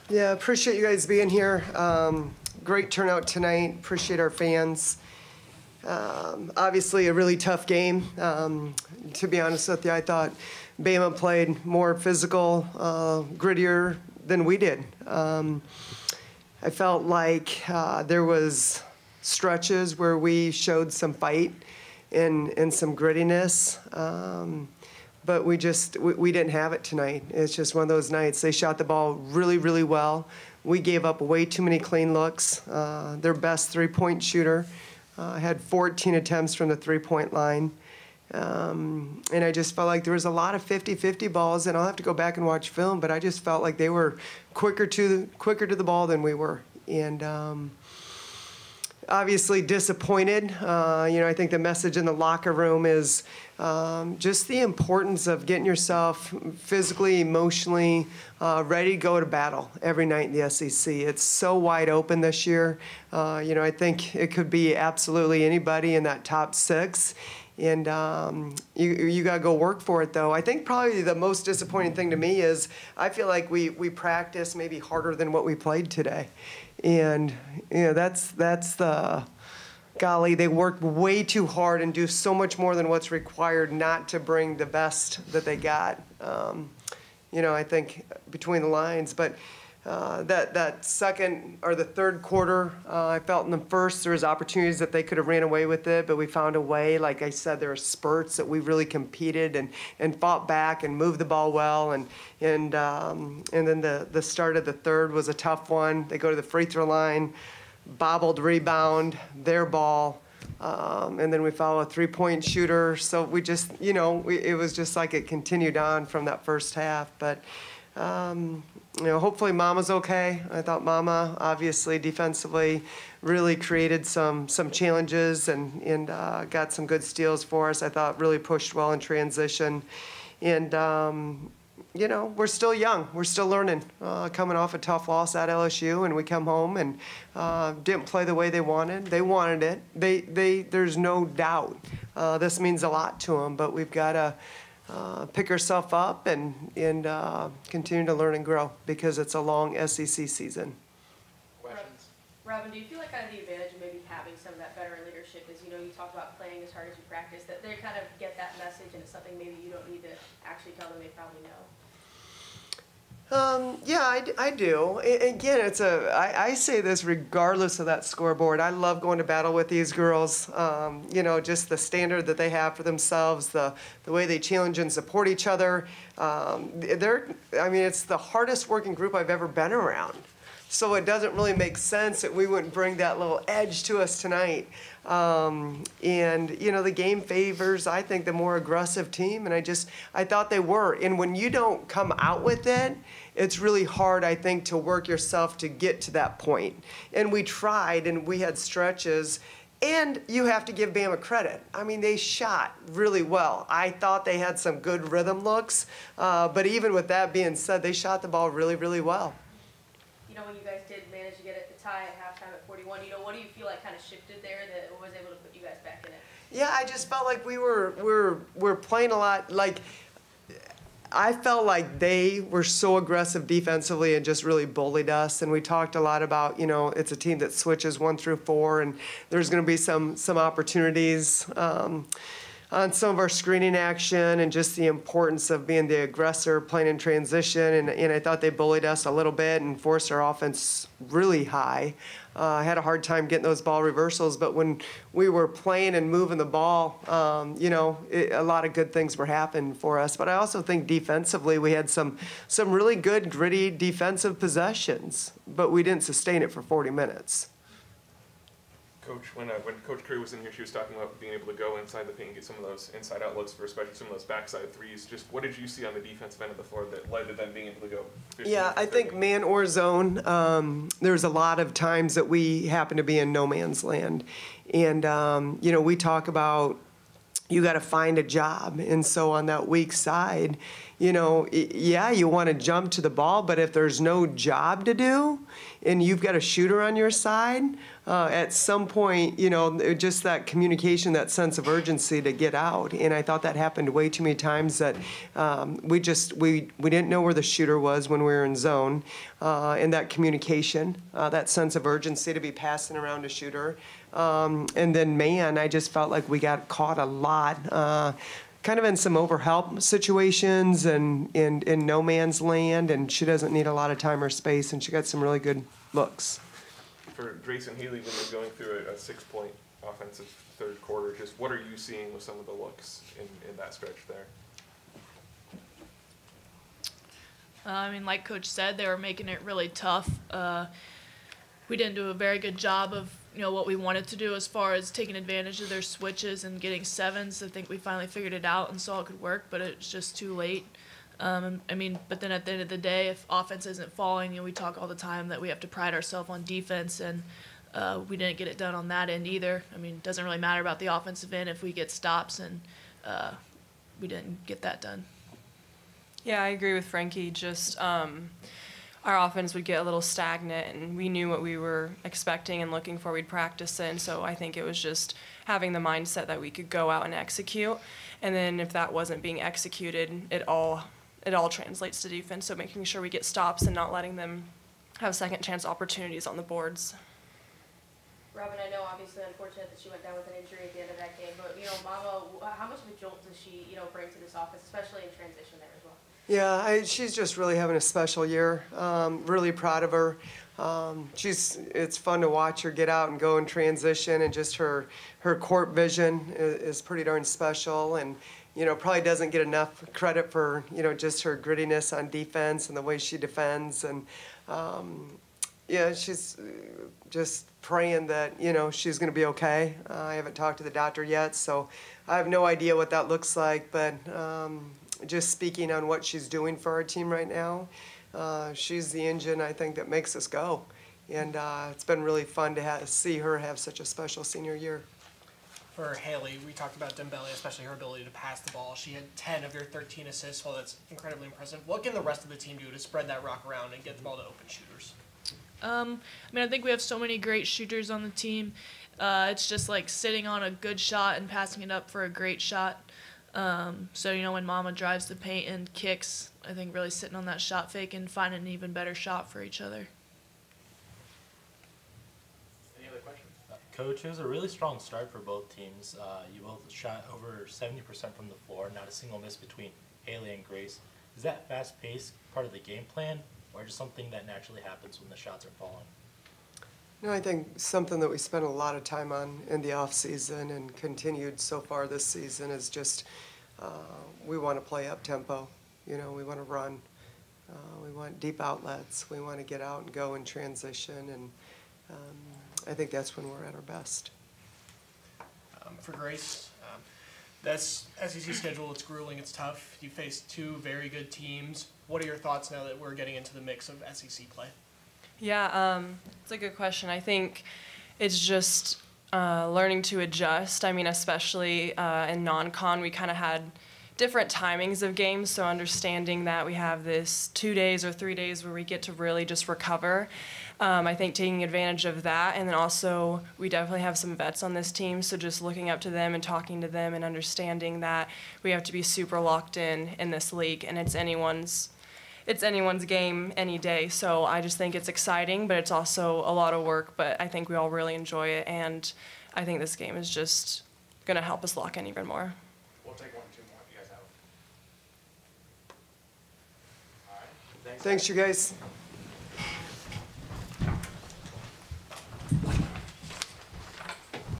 Yeah, appreciate you guys being here. Great turnout tonight. Appreciate our fans. Obviously, a really tough game. To be honest with you, I thought Bama played more physical, grittier than we did. I felt like there was stretches where we showed some fight and some grittiness. But we didn't have it tonight. It's just one of those nights. They shot the ball really, really well. We gave up way too many clean looks. Their best three-point shooter had 14 attempts from the three-point line. And I just felt like there was a lot of 50-50 balls, and I'll have to go back and watch film, but I just felt like they were quicker to the ball than we were. And obviously disappointed. I think the message in the locker room is just the importance of getting yourself physically, emotionally ready to go to battle every night in the SEC. It's so wide open this year. I think it could be absolutely anybody in that top six. And you got to go work for it, though. I think probably the most disappointing thing to me is I feel like we practiced maybe harder than what we played today. And, that's the golly, they worked way too hard and do so much more than what's required not to bring the best that they got, I think between the lines. But that second or the third quarter, I felt in the first there was opportunities that they could have ran away with it, but we found a way. Like I said, there were spurts that we really competed and fought back and moved the ball well. And then the start of the third was a tough one. They go to the free throw line, bobbled rebound, their ball. And then we follow a three-point shooter. So we just, it was just like it continued on from that first half. But hopefully Mama's okay. I thought Mama, obviously, defensively, really created some challenges and got some good steals for us. I thought really pushed well in transition. And, we're still young. We're still learning. Coming off a tough loss at LSU, and we come home and didn't play the way they wanted. They wanted it. There's no doubt. This means a lot to them, but we've got to pick ourselves up and continue to learn and grow because it's a long SEC season. Questions? Robin, do you feel like kind of the advantage of maybe having some of that veteran leadership is, you talk about playing as hard as you practice, that they kind of get that message and it's something maybe you don't need to actually tell them, they probably know? Yeah, I do. Again, I say this regardless of that scoreboard. I love going to battle with these girls. Just the standard that they have for themselves, the way they challenge and support each other. It's the hardest working group I've ever been around. So it doesn't really make sense that we wouldn't bring that little edge to us tonight. The game favors, I think, the more aggressive team, and I thought they were. And when you don't come out with it, it's really hard, I think, to work yourself to get to that point. And we tried, and we had stretches. And you have to give Bama credit. They shot really well. I thought they had some good rhythm looks, but even with that being said, they shot the ball really, really well. When you guys did manage to get it to tie at halftime at 41, what do you feel like kind of shifted there that was able to put you guys back in it? Yeah, I just felt like we're playing a lot. Like, I felt like they were so aggressive defensively and just really bullied us. And we talked a lot about, it's a team that switches 1 through 4, and there's going to be some opportunities on some of our screening action and just the importance of being the aggressor, playing in transition. And I thought they bullied us a little bit and forced our offense really high. I had a hard time getting those ball reversals, but when we were playing and moving the ball, a lot of good things were happening for us. But I also think defensively we had some really good, gritty defensive possessions, but we didn't sustain it for 40 minutes. Coach, when Coach Curry was in here, she was talking about being able to go inside the paint and get some of those inside outlooks for especially some of those backside threes. Just what did you see on the defensive end of the floor that led to them being able to go 15, Yeah, I think man or zone, there's a lot of times that we happen to be in no man's land. And, we talk about you got to find a job. And so on that weak side, you know, yeah, you want to jump to the ball, but if there's no job to do and you've got a shooter on your side, at some point, you know, just that communication, that sense of urgency to get out. And I thought that happened way too many times that we didn't know where the shooter was when we were in zone. And that communication, that sense of urgency to be passing around a shooter. And then, man, I just felt like we got caught a lot, kind of in some overhelp situations and in no man's land, and she doesn't need a lot of time or space, and she got some really good looks. For Drace and Hayley, when you're going through a 6-point offensive third quarter, just what are you seeing with some of the looks in that stretch there? I mean, like Coach said, they were making it really tough. We didn't do a very good job of, you know, what we wanted to do as far as taking advantage of their switches and getting sevens. I think we finally figured it out and saw it could work, but it was just too late. I mean, but then at the end of the day, if offense isn't falling, and we talk all the time that we have to pride ourselves on defense, and we didn't get it done on that end either. I mean, it doesn't really matter about the offensive end if we get stops, and we didn't get that done. Yeah, I agree with Frankie. Just our offense would get a little stagnant, and we knew what we were expecting and looking for. We'd practice it, and so I think it was just having the mindset that we could go out and execute. And then if that wasn't being executed, it all translates to defense. So making sure we get stops and not letting them have second chance opportunities on the boards. Robin, I know obviously unfortunate that she went down with an injury at the end of that game, but, you know, Mama, how much of a jolt does she, you know, bring to this offense, especially in transition there as well? Yeah, she's just really having a special year. Really proud of her. It's fun to watch her get out and go in transition, and just her court vision is pretty darn special, and, you know, probably doesn't get enough credit for, you know, just her grittiness on defense and the way she defends. And yeah, she's just praying that, you know, she's going to be okay. I haven't talked to the doctor yet, so I have no idea what that looks like, but just speaking on what she's doing for our team right now, she's the engine, I think, that makes us go. And it's been really fun to see her have such a special senior year. For Hayley, we talked about Dembele, especially her ability to pass the ball. She had 10 of their 13 assists, well, that's incredibly impressive. What can the rest of the team do to spread that rock around and get the ball to open shooters? I mean, I think we have so many great shooters on the team. It's just like sitting on a good shot and passing it up for a great shot. So, you know, when Mama drives the paint and kicks, I think really sitting on that shot fake and finding an even better shot for each other. Any other questions? Coach, it was a really strong start for both teams. You both shot over 70% from the floor, not a single miss between Hayley and Grace. Is that fast pace part of the game plan, or just something that naturally happens when the shots are falling? No, I think something that we spent a lot of time on in the off season and continued so far this season is just we want to play up tempo. You know, we want to run. We want deep outlets. We want to get out and go in transition, and I think that's when we're at our best. For Grace, that's SEC schedule. It's grueling. It's tough. You face two very good teams. What are your thoughts now that we're getting into the mix of SEC play? Yeah, it's a good question. I think it's just learning to adjust. I mean, especially in non-con, we kind of had different timings of games, so understanding that we have this 2 days or 3 days where we get to really just recover. I think taking advantage of that, and then also we definitely have some vets on this team, so just looking up to them and talking to them and understanding that we have to be super locked in this league, and it's anyone's game any day. So I just think it's exciting, but it's also a lot of work, but I think we all really enjoy it, and I think this game is just going to help us lock in even more. We'll take 1 or 2 more if you guys have. All right. Thanks, you guys.